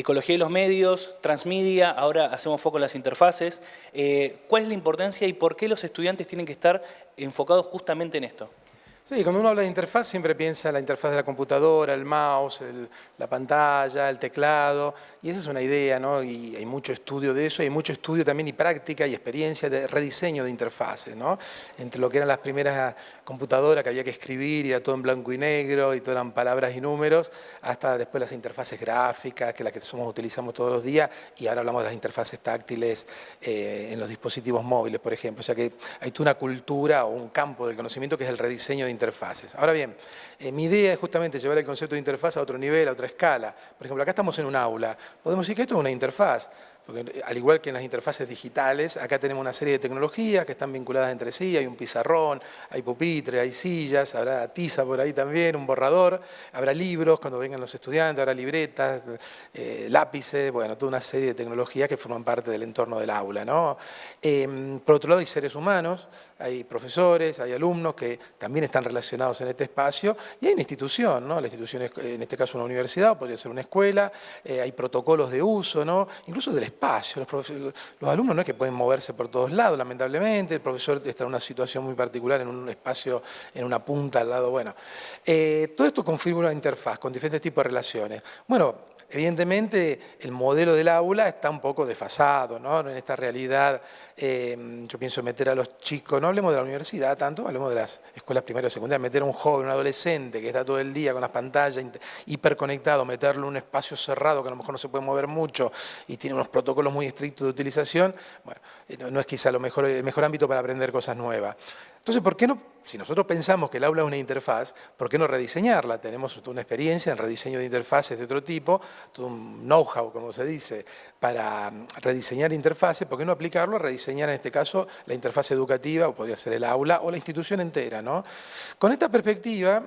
ecología de los medios, transmedia, ahora hacemos foco en las interfaces. ¿Cuál es la importancia y por qué los estudiantes tienen que estar enfocados justamente en esto? Sí, cuando uno habla de interfaz siempre piensa en la interfaz de la computadora, el mouse, la pantalla, el teclado, y esa es una idea, ¿no? Y hay mucho estudio de eso, hay mucho estudio también y práctica y experiencia de rediseño de interfaces, ¿no? Entre lo que eran las primeras computadoras que había que escribir y era todo en blanco y negro y todo eran palabras y números, hasta después las interfaces gráficas, que es la que utilizamos todos los días, y ahora hablamos de las interfaces táctiles en los dispositivos móviles, por ejemplo. O sea que hay toda una cultura o un campo del conocimiento que es el rediseño de interfaces. Ahora bien, mi idea es justamente llevar el concepto de interfaz a otro nivel, a otra escala. Por ejemplo, acá estamos en un aula. Podemos decir que esto es una interfaz, porque al igual que en las interfaces digitales, acá tenemos una serie de tecnologías que están vinculadas entre sí. Hay un pizarrón, hay pupitre, hay sillas, habrá tiza por ahí también, un borrador, habrá libros cuando vengan los estudiantes, habrá libretas, lápices, bueno, toda una serie de tecnologías que forman parte del entorno del aula, ¿no? Por otro lado, hay seres humanos, hay profesores, hay alumnos que también están relacionados en este espacio, y hay una institución, ¿no? La institución es, en este caso, una universidad, o podría ser una escuela, hay protocolos de uso, ¿no? Incluso del espacio. Los alumnos no es que pueden moverse por todos lados, lamentablemente, el profesor está en una situación muy particular, en un espacio, en una punta al lado, bueno. Todo esto configura una interfaz con diferentes tipos de relaciones. Bueno, evidentemente el modelo del aula está un poco desfasado, ¿no? En esta realidad, yo pienso meter a los chicos, no hablemos de la universidad tanto, hablemos de las escuelas primarias y secundarias, meter a un joven, un adolescente que está todo el día con las pantallas hiperconectado, meterlo en un espacio cerrado que a lo mejor no se puede mover mucho y tiene unos protocolos muy estrictos de utilización, bueno, no es quizá el mejor ámbito para aprender cosas nuevas. Entonces, ¿por qué no, si nosotros pensamos que el aula es una interfaz, ¿por qué no rediseñarla? Tenemos una experiencia en rediseño de interfaces de otro tipo, todo un know-how, como se dice, para rediseñar interfaces. ¿Por qué no aplicarlo a rediseñar, en este caso, la interfaz educativa, o podría ser el aula, o la institución entera, ¿no? Con esta perspectiva,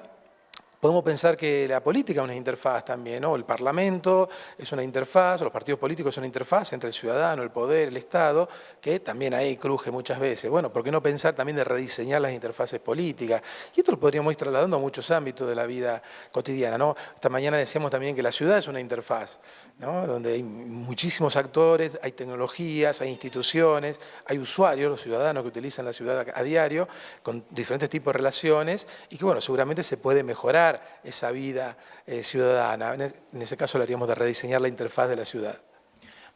podemos pensar que la política es una interfaz también, ¿no? El Parlamento es una interfaz, los partidos políticos son una interfaz entre el ciudadano, el poder, el Estado, que también ahí cruje muchas veces. Bueno, ¿por qué no pensar también de rediseñar las interfaces políticas? Y esto lo podríamos ir trasladando a muchos ámbitos de la vida cotidiana, ¿no? Esta mañana decíamos también que la ciudad es una interfaz, ¿no? Donde hay muchísimos actores, hay tecnologías, hay instituciones, hay usuarios, los ciudadanos que utilizan la ciudad a diario, con diferentes tipos de relaciones, y que, bueno, seguramente se puede mejorar esa vida ciudadana. En ese caso hablaríamos de rediseñar la interfaz de la ciudad.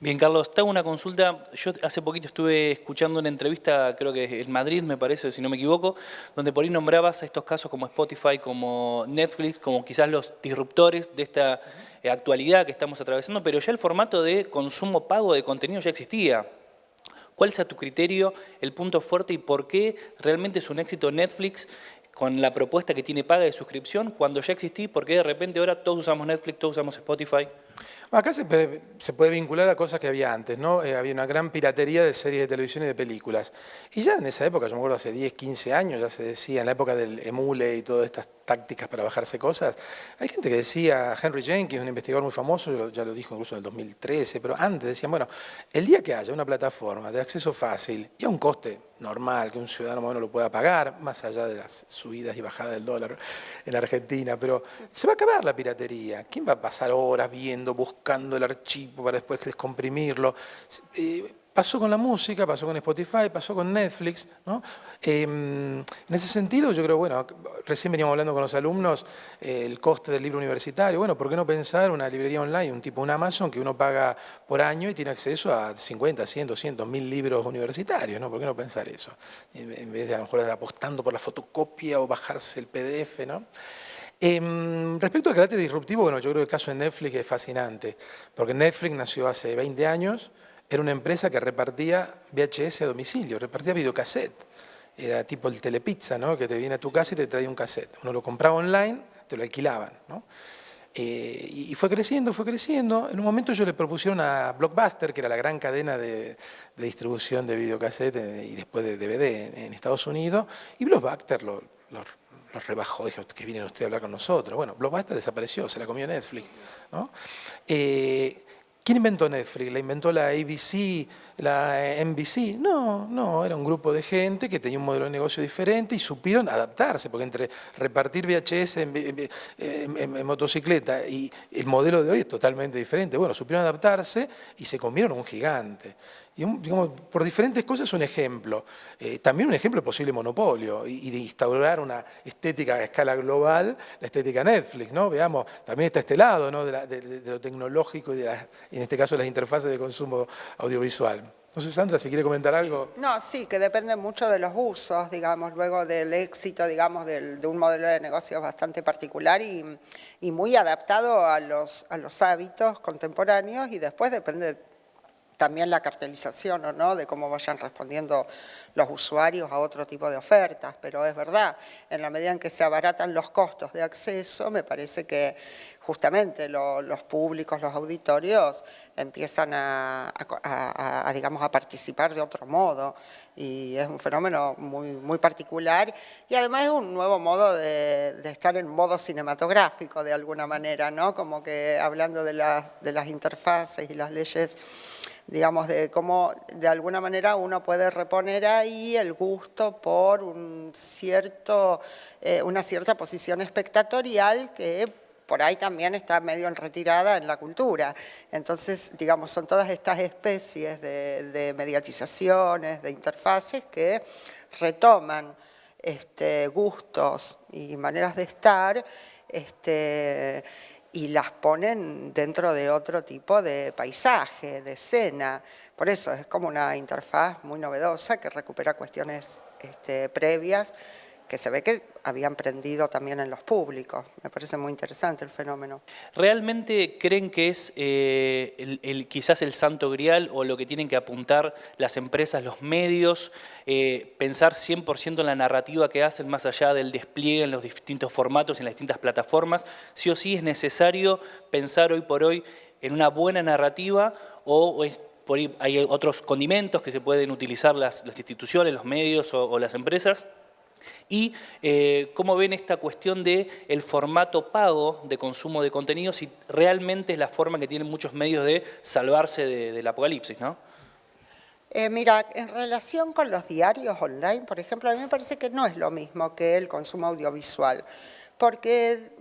Bien, Carlos, te hago una consulta. Yo hace poquito estuve escuchando una entrevista, creo que en Madrid, me parece, si no me equivoco, donde por ahí nombrabas a estos casos como Spotify, como Netflix, como quizás los disruptores de esta actualidad que estamos atravesando, pero ya el formato de consumo pago de contenido ya existía. ¿Cuál es a tu criterio el punto fuerte y por qué realmente es un éxito Netflix con la propuesta que tiene paga de suscripción cuando ya existí? ¿Por qué de repente ahora todos usamos Netflix, todos usamos Spotify? Acá se puede vincular a cosas que había antes, ¿no? Había una gran piratería de series de televisión y de películas. Y ya en esa época, yo me acuerdo hace 10, 15 años, ya se decía, en la época del emule y todas estas tácticas para bajarse cosas, hay gente que decía, Henry Jenkins, un investigador muy famoso, ya lo dijo incluso en el 2013, pero antes decían, bueno, el día que haya una plataforma de acceso fácil y a un coste normal, que un ciudadano moderno lo pueda pagar, más allá de las subidas y bajadas del dólar en Argentina, pero se va a acabar la piratería. ¿Quién va a pasar horas viendo, buscando el archivo para después descomprimirlo? Pasó con la música, pasó con Spotify, pasó con Netflix, ¿no? En ese sentido, yo creo, bueno, recién veníamos hablando con los alumnos, el coste del libro universitario. Bueno, ¿por qué no pensar una librería online, un tipo un Amazon, que uno paga por año y tiene acceso a 50, 100, 200, 1000 libros universitarios, ¿no? ¿Por qué no pensar eso? En vez de a lo mejor apostando por la fotocopia o bajarse el PDF, ¿no? Respecto al carácter disruptivo, bueno, yo creo que el caso de Netflix es fascinante, porque Netflix nació hace 20 años, era una empresa que repartía VHS a domicilio, repartía videocassette. Era tipo el Telepizza, ¿no? Que te viene a tu casa y te trae un cassette. Uno lo compraba online, te lo alquilaban, ¿no? Y fue creciendo, fue creciendo. En un momento ellos le propusieron a Blockbuster, que era la gran cadena de distribución de videocassette y después de DVD en Estados Unidos, y Blockbuster los rebajó, dijo, que vienen ustedes a hablar con nosotros. Bueno, Blockbuster desapareció, se la comió Netflix, ¿no? ¿Quién inventó Netflix? ¿La inventó la ABC, la NBC? No, no, era un grupo de gente que tenía un modelo de negocio diferente y supieron adaptarse, porque entre repartir VHS en motocicleta y el modelo de hoy es totalmente diferente. Bueno, supieron adaptarse y se comieron un gigante. Y digamos, por diferentes cosas un ejemplo. También un ejemplo de posible monopolio y de instaurar una estética a escala global, la estética Netflix, ¿no? Veamos, también está este lado, ¿no? de lo tecnológico y en este caso las interfaces de consumo audiovisual. No sé, Sandra, si quiere comentar algo. No, sí, que depende mucho de los usos, digamos, luego del éxito, digamos, de un modelo de negocio bastante particular y muy adaptado a los hábitos contemporáneos, y después depende también la cartelización o no, de cómo vayan respondiendo los usuarios a otro tipo de ofertas. Pero es verdad, en la medida en que se abaratan los costos de acceso, me parece que justamente los públicos, los auditorios, empiezan digamos, a participar de otro modo. Y es un fenómeno muy particular, y además es un nuevo modo de estar en modo cinematográfico de alguna manera, ¿no? Como que hablando de las interfaces y las leyes, digamos, de cómo de alguna manera uno puede reponer ahí el gusto por una cierta posición espectatorial que por ahí también está medio en retirada en la cultura. Entonces, digamos, son todas estas especies de mediatizaciones, de interfaces que retoman gustos y maneras de estar, y las ponen dentro de otro tipo de paisaje, de escena. Por eso es como una interfaz muy novedosa que recupera cuestiones previas que se ve que habían prendido también en los públicos. Me parece muy interesante el fenómeno. ¿Realmente creen que es quizás el santo grial o lo que tienen que apuntar las empresas, los medios, pensar 100% en la narrativa que hacen más allá del despliegue en los distintos formatos, en las distintas plataformas? ¿Sí o sí es necesario pensar hoy por hoy en una buena narrativa o por ahí hay otros condimentos que se pueden utilizar las instituciones, los medios o las empresas? Y cómo ven esta cuestión del formato pago de consumo de contenido, si realmente es la forma que tienen muchos medios de salvarse del apocalipsis, ¿no? Mira, en relación con los diarios online, por ejemplo, a mí me parece que no es lo mismo que el consumo audiovisual, porque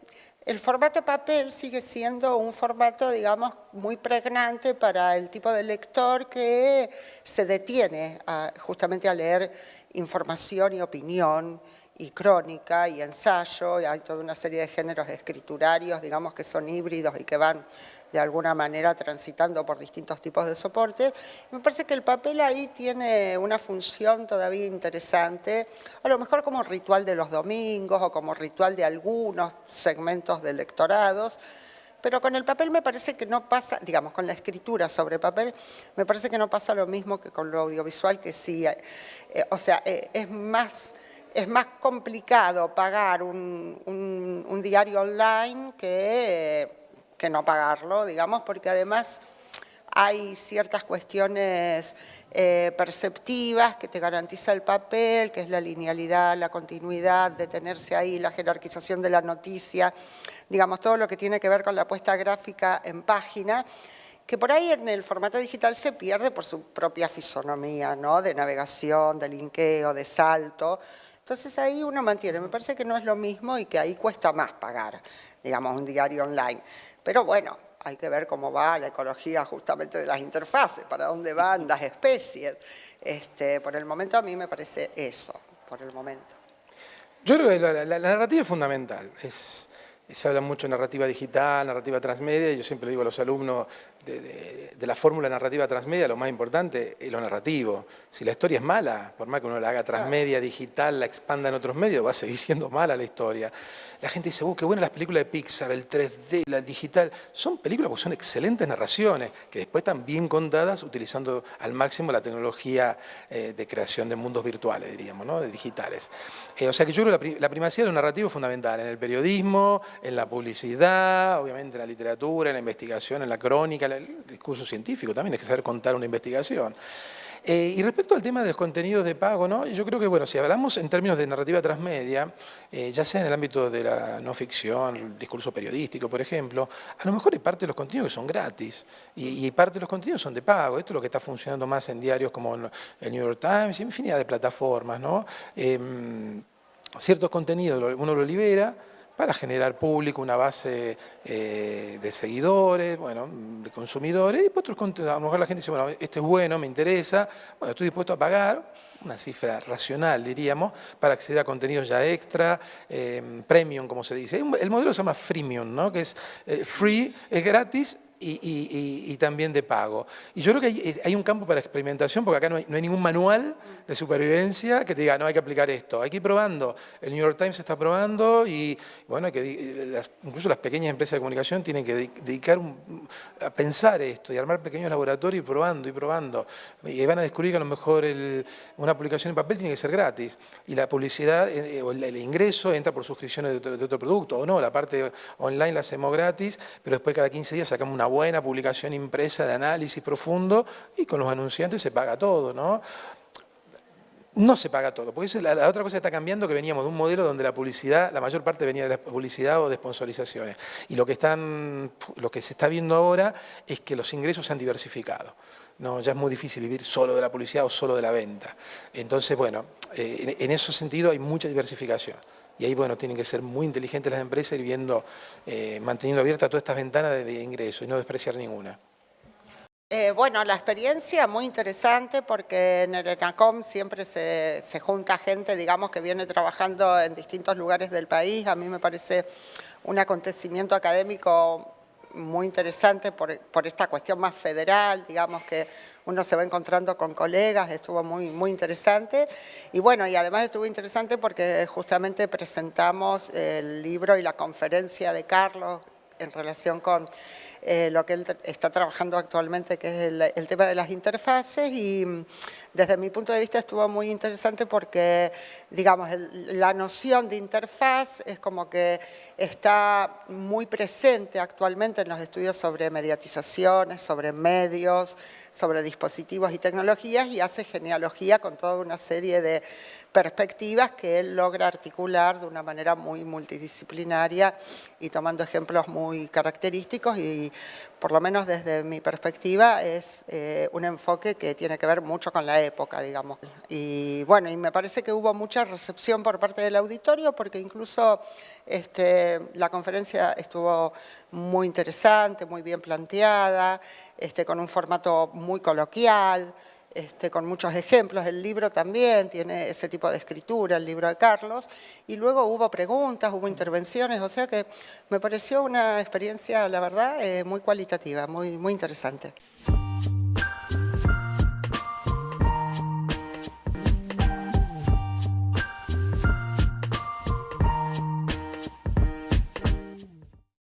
el formato papel sigue siendo un formato, digamos, muy pregnante para el tipo de lector que se detiene justamente a leer información y opinión y crónica y ensayo, y hay toda una serie de géneros escriturarios, digamos, que son híbridos y que van de alguna manera transitando por distintos tipos de soportes. Me parece que el papel ahí tiene una función todavía interesante, a lo mejor como ritual de los domingos o como ritual de algunos segmentos de lectorados, pero con el papel me parece que no pasa, digamos, con la escritura sobre papel, me parece que no pasa lo mismo que con lo audiovisual, que sí, o sea, es más complicado pagar un diario online que no pagarlo, digamos, porque además hay ciertas cuestiones perceptivas que te garantiza el papel, que es la linealidad, la continuidad, detenerse ahí, la jerarquización de la noticia, digamos, todo lo que tiene que ver con la puesta gráfica en página, que por ahí en el formato digital se pierde por su propia fisonomía, ¿no? De navegación, de linkeo, de salto. Entonces ahí uno mantiene, me parece que no es lo mismo y que ahí cuesta más pagar, digamos, un diario online. Pero bueno, hay que ver cómo va la ecología justamente de las interfaces, para dónde van las especies. Por el momento a mí me parece eso, por el momento. Yo creo que la narrativa es fundamental. Se habla mucho de narrativa digital, narrativa transmedia, y yo siempre le digo a los alumnos de la fórmula narrativa transmedia, lo más importante es lo narrativo. Si la historia es mala, por más que uno la haga transmedia, digital, la expanda en otros medios, va a seguir siendo mala la historia. La gente dice, qué buenas las películas de Pixar, el 3D, la digital. Son películas porque son excelentes narraciones, que después están bien contadas utilizando al máximo la tecnología de creación de mundos virtuales, diríamos, ¿no? De digitales. O sea que yo creo que la primacía de lo narrativo es fundamental en el periodismo, en la publicidad, obviamente en la literatura, en la investigación, en la crónica, el discurso científico también, hay que saber contar una investigación. Y respecto al tema de los contenidos de pago, ¿no? Yo creo que, bueno, si hablamos en términos de narrativa transmedia, ya sea en el ámbito de la no ficción, el discurso periodístico, por ejemplo, a lo mejor hay parte de los contenidos que son gratis y parte de los contenidos son de pago. Esto es lo que está funcionando más en diarios como el New York Times y infinidad de plataformas, ¿no? Ciertos contenidos uno lo libera para generar público, una base de seguidores, bueno, de consumidores, y otros contenidos, a lo mejor la gente dice, bueno, esto es bueno, me interesa, bueno, estoy dispuesto a pagar una cifra racional, diríamos, para acceder a contenidos ya extra, premium, como se dice. El modelo se llama freemium, ¿no? Que es free, es gratis, y también de pago. Y yo creo que hay un campo para experimentación, porque acá no hay ningún manual de supervivencia que te diga, no, hay que aplicar esto. Hay que ir probando. El New York Times está probando y, bueno, incluso las pequeñas empresas de comunicación tienen que dedicar a pensar esto y armar pequeños laboratorios y probando y probando. Y van a descubrir que a lo mejor una publicación en papel tiene que ser gratis y la publicidad o el ingreso entra por suscripciones de otro producto, o no, la parte online la hacemos gratis, pero después cada 15 días sacamos una buena publicación impresa de análisis profundo y con los anunciantes se paga todo, ¿no? No se paga todo, porque la otra cosa que está cambiando, que veníamos de un modelo donde la publicidad, la mayor parte venía de la publicidad o de sponsorizaciones. Y lo que se está viendo ahora es que los ingresos se han diversificado. No, ya es muy difícil vivir solo de la publicidad o solo de la venta. Entonces, bueno, en ese sentido hay mucha diversificación. Y ahí, bueno, tienen que ser muy inteligentes las empresas, ir viendo, manteniendo abiertas todas estas ventanas de ingreso y no despreciar ninguna. Bueno, la experiencia muy interesante porque en el ENACOM siempre se junta gente, digamos, que viene trabajando en distintos lugares del país. A mí me parece un acontecimiento académico muy interesante por esta cuestión más federal, digamos, que uno se va encontrando con colegas, estuvo muy interesante. Y bueno, y además estuvo interesante porque justamente presentamos el libro y la conferencia de Carlos en relación con lo que él está trabajando actualmente, que es el tema de las interfaces, y desde mi punto de vista estuvo muy interesante porque, digamos, la noción de interfaz es como que está muy presente actualmente en los estudios sobre mediatizaciones, sobre medios, sobre dispositivos y tecnologías, y hace genealogía con toda una serie de perspectivas que él logra articular de una manera muy multidisciplinaria y tomando ejemplos muy característicos, y por lo menos desde mi perspectiva es un enfoque que tiene que ver mucho con la época, digamos. Y bueno, y me parece que hubo mucha recepción por parte del auditorio porque incluso la conferencia estuvo muy interesante, muy bien planteada, con un formato muy coloquial, con muchos ejemplos. El libro también tiene ese tipo de escritura, el libro de Carlos, y luego hubo preguntas, hubo intervenciones, o sea que me pareció una experiencia, la verdad, muy cualitativa, muy interesante.